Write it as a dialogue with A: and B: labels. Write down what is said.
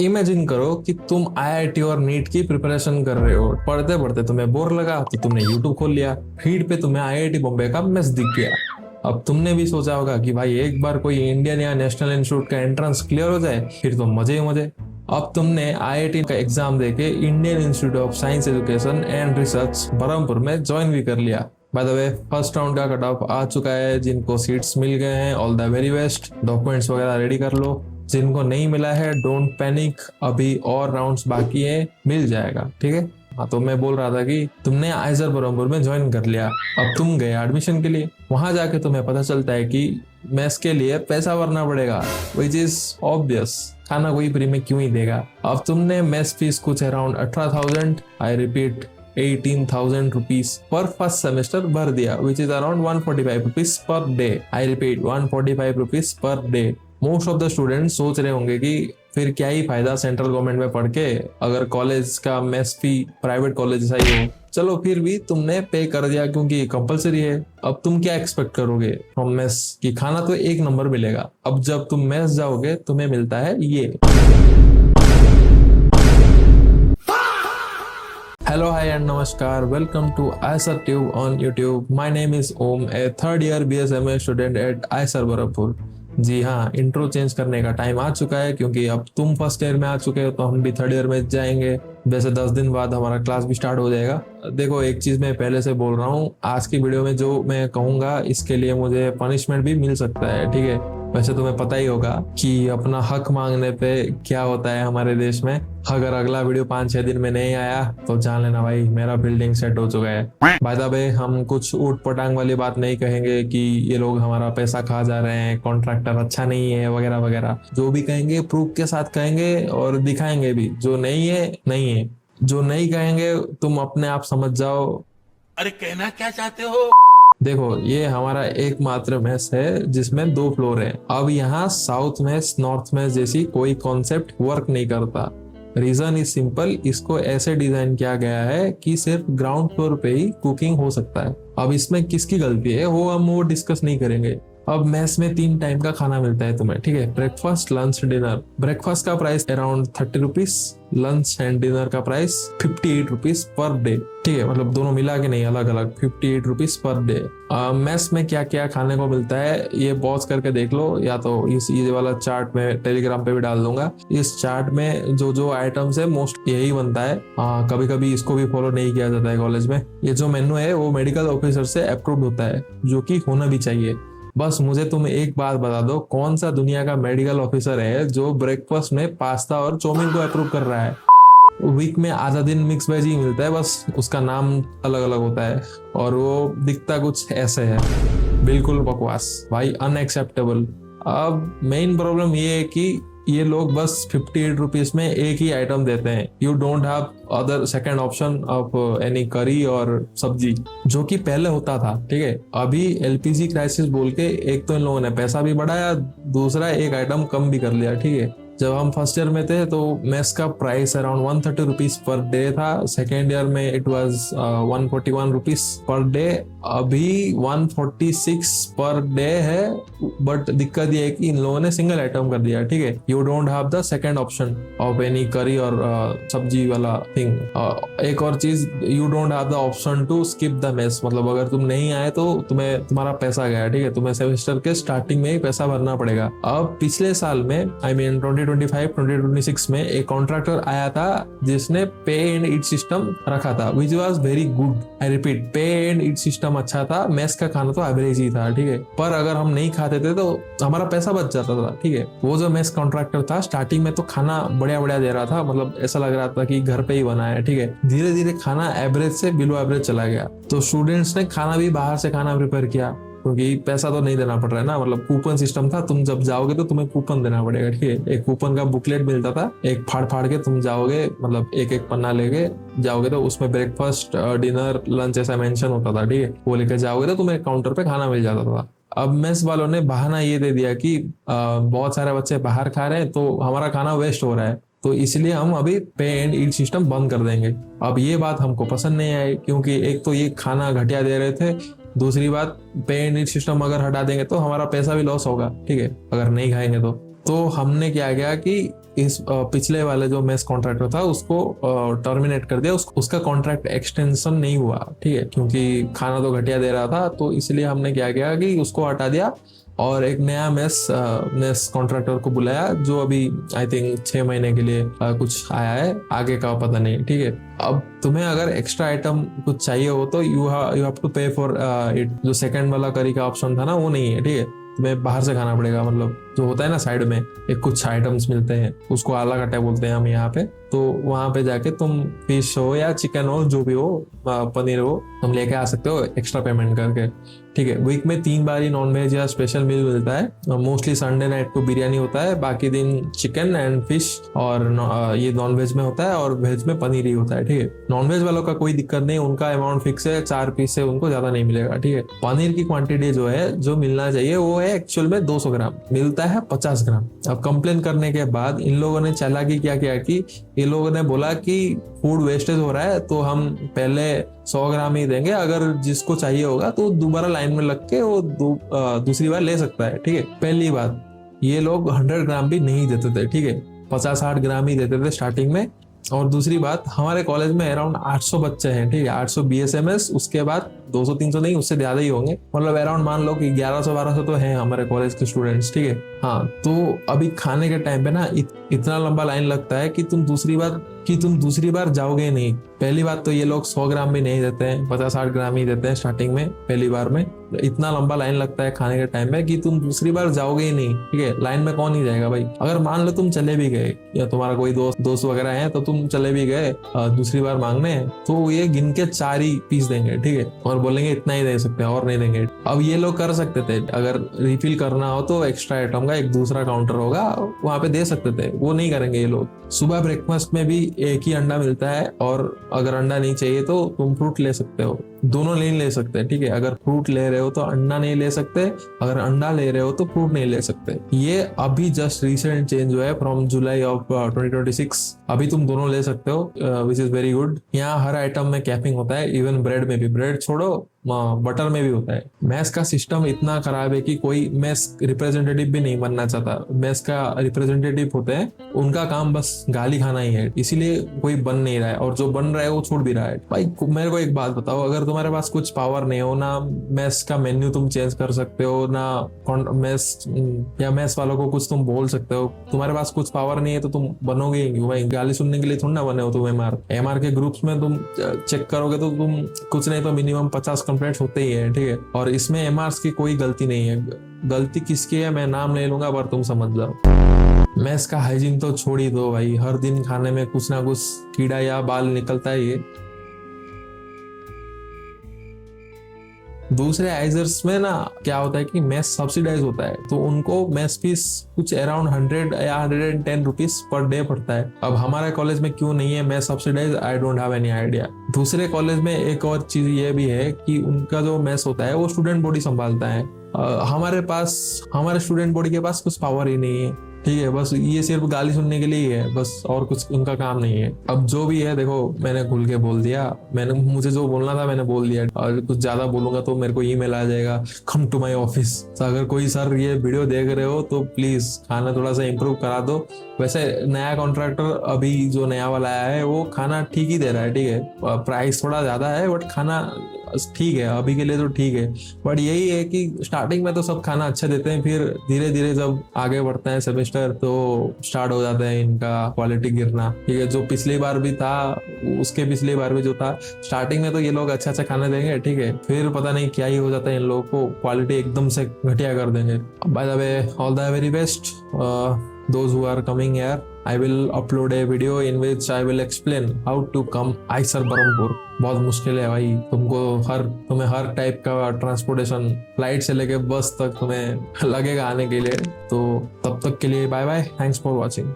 A: Imagine करो कि तुम आईआईटी और नीट की प्रिपरेशन कर रहे हो। पढ़ते पढ़ते तुम्हें बोर लगा तो तुमने यूट्यूब खोल लिया। फीड पे तुम्हें आईआईटी बॉम्बे का मेस दिख गया। अब तुमने भी सोचा होगा कि भाई एक बार कोई इंडियन या नेशनल इंस्टीट्यूट का एंट्रेंस क्लियर हो जाए फिर तो मजे ही मजे। अब तुमने आईआईटी का एग्जाम देके Indian Institute of Science Education and Research Berhampur में ज्वाइन भी कर लिया। By the way first round का कट ऑफ आ चुका है। जिनको सीट्स मिल गए हैं all the very best. Documents वगैरह रेडी कर लो। जिनको नहीं मिला है डोंट पैनिक, अभी और राउंड्स बाकी है, मिल जाएगा। ठीक है। हाँ, तो मैं बोल रहा था कि तुमने आइजर बरहमपुर में ज्वाइन कर लिया। अब तुम गए एडमिशन के लिए। वहां जाके तुम्हें पता चलता है कि मेस के लिए पैसा भरना पड़ेगा, विच इज ऑब्वियस। खाना कोई फ्री में क्यों ही देगा। अब तुमने मेस फीस कुछ around 18,000, I repeat 18,000 rupees per first semester भर दिया, which is around 145 rupees per day. I repeat 145 rupees per day. Most of the student सोच रहे होंगे कि फिर क्या ही फायदा सेंट्रल गवर्नमेंट में पढ़ के, अगर कॉलेज का मेस फी प्राइवेट कॉलेज जैसा ही हो। चलो फिर भी तुमने पे कर दिया क्योंकि कंपलसरी है। अब तुम क्या एक्सपेक्ट करोगे फ्रॉम मेस की? खाना तो एक नंबर मिलेगा। अब जब तुम मेस जाओगे तुम्हें मिलता है ये। Hello, hi and namaskar. Welcome to Aisar Tube on YouTube. My name is Om, a third year BSMA student at Aisar Barappur. जी हाँ, इंट्रो चेंज करने का टाइम आ चुका है क्योंकि अब तुम फर्स्ट ईयर में आ चुके हो तो हम भी थर्ड ईयर में जाएंगे। वैसे 10 दिन बाद हमारा क्लास भी स्टार्ट हो जाएगा। देखो एक चीज मैं पहले से बोल रहा हूँ, आज की वीडियो में जो मैं कहूंगा इसके लिए मुझे पनिशमेंट भी मिल सकता है। ठीक है। वैसे तुम्हें पता ही होगा कि अपना हक मांगने पे क्या होता है हमारे देश में। अगर अगला वीडियो 5-6 दिन में नहीं आया तो जान लेना भाई मेरा बिल्डिंग सेट हो चुका है। बाय द वे हम कुछ ऊट पटांग वाली बात नहीं कहेंगे कि ये लोग हमारा पैसा खा जा रहे हैं, कॉन्ट्रैक्टर अच्छा नहीं है वगैरह वगैरह। जो भी कहेंगे प्रूफ के साथ कहेंगे और दिखाएंगे भी। जो नहीं है नहीं है, जो नहीं कहेंगे तुम अपने आप समझ जाओ।
B: अरे कहना क्या चाहते हो?
A: देखो ये हमारा एकमात्र मेस है जिसमें 2 फ्लोर है। अब यहाँ साउथ मेस नॉर्थ मेस जैसी कोई कॉन्सेप्ट वर्क नहीं करता। रीजन इज सिंपल, इसको ऐसे डिजाइन किया गया है कि सिर्फ ग्राउंड फ्लोर पे ही कुकिंग हो सकता है। अब इसमें किसकी गलती है वो डिस्कस नहीं करेंगे। अब मेस में 3 टाइम का खाना मिलता है तुम्हें। ठीक है। Breakfast lunch dinner. ब्रेकफास्ट का price around 30 rupees, lunch and dinner का प्राइस 58 रुपीज पर डे। ठीक है। मतलब दोनों मिला के नहीं, अलग अलग 58 रुपीज पर डे। मेस में क्या क्या खाने को मिलता है ये पॉज करके देख लो, या तो इस ये वाला चार्ट में टेलीग्राम पे भी डाल दूंगा। इस चार्ट में जो जो आइटम्स है मोस्ट यही बनता है। कभी कभी इसको भी फॉलो नहीं किया जाता है कॉलेज में। ये जो मेन्यू है वो मेडिकल ऑफिसर से अप्रूव्ड होता है, जो कि होना भी चाहिए। बस मुझे तुम एक बात बता दो, कौन सा दुनिया का मेडिकल ऑफिसर है जो ब्रेकफास्ट में पास्ता और चाउमीन को अप्रूव कर रहा है? वीक में आधा दिन मिक्स वेज ही मिलता है, बस उसका नाम अलग अलग होता है और वो दिखता कुछ ऐसे है। बिल्कुल बकवास भाई, अनएक्सेप्टेबल। अब मेन प्रॉब्लम ये है कि ये लोग बस 58 रुपीज में एक ही आइटम देते हैं। You don't have other second option of any curry और सब्जी, जो कि पहले होता था। ठीक है। अभी एलपीजी क्राइसिस बोल के एक तो इन लोगों ने पैसा भी बढ़ाया, दूसरा एक आइटम कम भी कर लिया। ठीक है। जब हम फर्स्ट ईयर में थे तो मेस का price around 130 rupees per day था। सेकेंड ईयर में it was 141 rupees per day. अभी 146 पर डे है। बट दिक्कत ये है कि इन लोगों ने सिंगल आइटम कर दिया। ठीक है। You don't have the second option of any curry और सब्जी वाला थिंग। एक और चीज, you don't have the option to skip the mess. मतलब अगर तुम नहीं आए तो तुम्हारा पैसा गया। ठीक है। तुम्हें सेमेस्टर के स्टार्टिंग में ही पैसा भरना पड़ेगा। अब पिछले साल में आई मीन 2025-2026 में एक कॉन्ट्रैक्टर आया था जिसने पे एंड ईट सिस्टम रखा था, which was very good. I repeat, पे एंड ईट सिस्टम अच्छा था। मेस का खाना तो एवरेज ही था। ठीक है। पर अगर हम नहीं खाते थे तो हमारा पैसा बच जाता था। ठीक है। वो जो मेस कॉन्ट्रैक्टर था स्टार्टिंग में तो खाना बढ़िया बढ़िया दे रहा था, मतलब ऐसा लग रहा था कि घर पे ही बना है। ठीक है। धीरे धीरे खाना एवरेज से बिलो एवरेज चला गया, तो स्टूडेंट्स ने खाना भी बाहर से खाना प्रिपेयर किया क्योंकि पैसा तो नहीं देना पड़ रहा है ना। मतलब कूपन सिस्टम था, तुम जब जाओगे तो तुम्हें कूपन देना पड़ेगा। ठीक है। एक कूपन का बुकलेट मिलता था, एक फाड़ फाड़ के तुम जाओगे, मतलब एक एक पन्ना लेके जाओगे तो उसमें ब्रेकफास्ट डिनर लंच ऐसा मेंशन होता था। ठीक है। वो लेके जाओगे तो तुम्हें काउंटर पे खाना मिल जाता था। अब मेस वालों ने बहाना ये दे दिया कि बहुत सारे बच्चे बाहर खा रहे हैं तो हमारा खाना वेस्ट हो रहा है, तो इसलिए हम अभी पे एंड ईट सिस्टम बंद कर देंगे। अब ये बात हमको पसंद नहीं आई क्योंकि एक तो ये खाना घटिया दे रहे थे, दूसरी बात पे एंड ईट सिस्टम अगर हटा देंगे तो हमारा पैसा भी लॉस होगा। ठीक है। अगर नहीं खाएंगे तो तो हमने क्या किया कि इस पिछले वाले जो मेस कॉन्ट्रैक्टर था उसको टर्मिनेट कर दिया, उसका कॉन्ट्रैक्ट एक्सटेंशन नहीं हुआ, ठीक है, क्योंकि खाना तो घटिया दे रहा था। तो इसलिए हमने क्या किया कि उसको हटा दिया और एक नया मेस कॉन्ट्रैक्टर को बुलाया, जो अभी आई थिंक 6 महीने के लिए कुछ आया है, आगे का पता नहीं, ठीक है। अब तुम्हें अगर एक्स्ट्रा आइटम कुछ चाहिए हो तो यू हैव टू पे फॉर इट। जो सेकंड वाला करी का ऑप्शन था ना, वो नहीं है, ठीक है, तुम्हें बाहर से खाना पड़ेगा। मतलब जो होता है ना साइड में एक कुछ आइटम्स मिलते हैं, उसको आला कट्टा बोलते हैं हम यहाँ पे। तो वहां पे जाके तुम फिश हो या चिकन हो, जो भी हो, पनीर हो, तुम लेके आ सकते हो एक्स्ट्रा पेमेंट करके, ठीक है। वीक में 3 बार ही नॉनवेज या स्पेशल मील मिलता है। मोस्टली संडे नाइट को बिरयानी होता है, बाकी दिन चिकन एंड फिश, और ये नॉनवेज में होता है और वेज में पनीर ही होता है, ठीक है। नॉनवेज वालों का कोई दिक्कत नहीं, उनका अमाउंट फिक्स है, 4 पीस से उनको ज्यादा नहीं मिलेगा, ठीक है। पनीर की क्वांटिटी जो है, जो मिलना चाहिए, वो है एक्चुअल में 200 ग्राम, मिलता है 50 ग्राम। अब कंप्लेन करने के बाद इन लोगों ने चालाकी क्या किया कि ये लोगों ने बोला कि फूड वेस्टेज हो रहा है, तो हम पहले 100 ग्राम ही देंगे, अगर जिसको चाहिए होगा तो दोबारा लाइन में लग के वो दूसरी बार ले सकता है, ठीक है। पहली बात, ये लोग 100 ग्राम भी नहीं देते थे, ठीक है, 50-60 ग्राम ही देते थे स्टार्टिंग में। और दूसरी बात, हमारे कॉलेज में अराउंड 800 बच्चे हैं, ठीक है, 800 BSMS, उसके बाद 200-300 नहीं, उससे ज्यादा ही होंगे। मतलब अराउंड मान लो कि 1100-1200 तो हैं हमारे कॉलेज के स्टूडेंट्स, ठीक है। हाँ, तो अभी खाने के टाइम पे ना इतना लंबा लाइन लगता है कि तुम दूसरी बार जाओगे नहीं। पहली बात तो ये लोग 100 ग्राम भी नहीं देते हैं, 50-60 ग्राम ही देते हैं स्टार्टिंग में, पहली बार में। इतना लंबा लाइन लगता है खाने के टाइम में कि तुम दूसरी बार जाओगे ही नहीं, ठीक है। लाइन में कौन ही जाएगा भाई। अगर मान लो तुम चले भी गए या तुम्हारा कोई दोस्त वगैरह है, तो तुम चले भी गए दूसरी बार मांगने, तो ये गिन के 4 ही पीस देंगे, ठीक है, और बोलेंगे इतना ही दे सकते हैं और नहीं देंगे। अब ये लोग कर सकते थे, अगर रिफिल करना हो तो एक्स्ट्रा आइटम का एक दूसरा काउंटर होगा, वहां पे दे सकते थे, वो नहीं करेंगे ये लोग। सुबह ब्रेकफास्ट में भी एक ही अंडा मिलता है, और अगर अंडा नहीं चाहिए तो तुम फ्रूट ले सकते हो, दोनों नहीं ले सकते, ठीक है। अगर फ्रूट ले रहे हो तो अंडा नहीं ले सकते, अगर अंडा ले रहे हो तो फ्रूट नहीं ले सकते। ये अभी जस्ट रिसेंट चेंज हुआ है फ्रॉम जुलाई ऑफ 2026। अभी तुम दोनों ले सकते हो, विच इज वेरी गुड। यहाँ हर आइटम में कैपिंग होता है, इवन ब्रेड में भी, ब्रेड छोड़ो बटर में भी होता है। मैस का सिस्टम इतना खराब है कि कोई मैस रिप्रेजेंटेटिव भी नहीं बनना चाहता। मैस का रिप्रेजेंटेटिव होते हैं, उनका काम बस गाली खाना ही है, इसीलिए कोई बन नहीं रहा है, और जो बन रहा है वो छोड़ भी रहा है। भाई मेरे को एक बात बताओ, अगर तुम्हारे पास कुछ पावर नहीं हो ना, मैस का मेन्यू तुम चेंज कर सकते हो ना, मैस या मैस वालों को कुछ तुम बोल सकते हो, तुम्हारे पास कुछ पावर नहीं है तो तुम बनोगे ही क्यों भाई। गाली सुनने के लिए थोड़ा ना बने हो तुम। एमआर के ग्रुप्स में तुम चेक करोगे तो तुम कुछ नहीं तो मिनिमम 50 कंप्लेंट्स होते ही है, ठीक है। और इसमें एमआर्स की कोई गलती नहीं है। गलती किसकी है मैं नाम नहीं लूंगा, पर तुम समझ जाओ। मैस का हाइजीन तो छोड़ ही दो भाई, हर दिन खाने में कुछ ना कुछ कीड़ा या बाल निकलता है। ये दूसरे आइजर्स में ना क्या होता है कि मैस सब्सिडाइज होता है, तो उनको मैस फीस कुछ अराउंड 100 या 110 रुपीज पर डे पड़ता है। अब हमारे कॉलेज में क्यों नहीं है mess subsidize, I don't have any idea. दूसरे कॉलेज में एक और चीज ये भी है कि उनका जो मैस होता है वो स्टूडेंट बॉडी संभालता है। हमारे स्टूडेंट बॉडी के पास कुछ पावर ही नहीं है, ठीक है। बस ये सिर्फ गाली सुनने के लिए ही है बस, और कुछ उनका काम नहीं है। अब जो भी है देखो, मैंने खुल के बोल दिया, मुझे जो बोलना था मैंने बोल दिया, और कुछ ज्यादा बोलूंगा तो मेरे को ईमेल आ जाएगा, कम टू माय ऑफिस। तो अगर कोई सर ये वीडियो देख रहे हो तो प्लीज खाना थोड़ा सा इम्प्रूव करा दो। वैसे नया कॉन्ट्रैक्टर अभी जो नया वाला आया है वो खाना ठीक ही दे रहा है, ठीक है। प्राइस थोड़ा ज्यादा है बट खाना ठीक है, अभी के लिए तो ठीक है। बट यही है कि स्टार्टिंग में तो सब खाना अच्छा देते हैं, फिर धीरे धीरे जब आगे बढ़ते हैं सेमेस्टर तो स्टार्ट हो जाता है इनका क्वालिटी गिरना, ठीक है। जो पिछली बार भी था, उसके पिछली बार भी जो था, स्टार्टिंग में तो ये लोग अच्छा खाना देंगे, ठीक है, फिर पता नहीं क्या ही हो जाता है, इन लोगों को क्वालिटी एकदम से घटिया कर देंगे। Bye the way, all the very best those who are coming here. I will upload a video in which I will explain how to come IISER Berhampur. बहुत मुश्किल है भाई, तुम्हें हर टाइप का ट्रांसपोर्टेशन, फ्लाइट से लेके बस तक तुम्हें लगेगा आने के लिए। तो तब तक के लिए bye bye, thanks for watching.